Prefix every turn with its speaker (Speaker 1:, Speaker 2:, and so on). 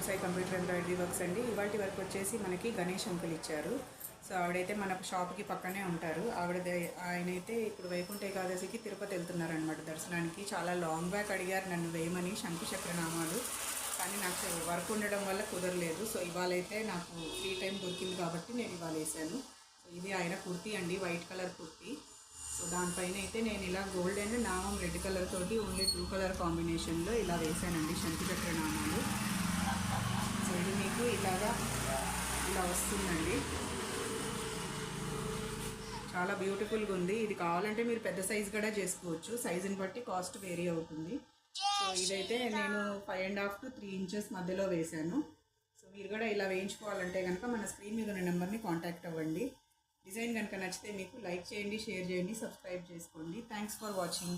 Speaker 1: Sai computer embroidery works అండి. ఇవాటి వరకు వచ్చేసి మనకి గణేష్ అంకుల్ ఇచ్చారు. సో ఆవిడైతే మన షాప్కి పక్కనే ఉంటారు. ఆయనైతే ఇప్పుడు వైకుంఠ ఏకాదశికి తిరుపతి వెళ్తున్నారనమాట దర్శనానికి. చాలా లాంగ్ బ్యాక్ అడిగారు నన్ను వేయమని శంకుచక్ర నామాలు, కానీ నాకు వర్క్ ఉండడం వల్ల కుదరలేదు. సో ఇవాళైతే నాకు ఫ్రీ టైం దొరికింది కాబట్టి నేను ఇవాళ వేసాను. సో ఇది ఆయన కుర్తీ అండి, వైట్ కలర్ కుర్తీ. సో దానిపైన అయితే నేను ఇలా గోల్డ్ అండ్ నామం రెడ్ కలర్ తోటి ఓన్లీ 2 కలర్ కాంబినేషన్లో ఇలా వేసానండి శంకుచక్ర నామాలు. సో ఇది మీకు ఇలా వస్తుందండి. చాలా బ్యూటిఫుల్గా ఉంది. ఇది కావాలంటే మీరు పెద్ద సైజ్ కూడా చేసుకోవచ్చు, సైజుని బట్టి కాస్ట్ వేరీ అవుతుంది. సో ఇదైతే నేను 5.5 to 3 inches మధ్యలో వేశాను. సో మీరు కూడా ఇలా వేయించుకోవాలంటే కనుక మన స్క్రీన్ మీద ఉన్న నెంబర్ని కాంటాక్ట్ అవ్వండి. డిజైన్ కనుక నచ్చితే మీకు లైక్ చేయండి, షేర్ చేయండి, సబ్స్క్రైబ్ చేసుకోండి. Thanks for watching.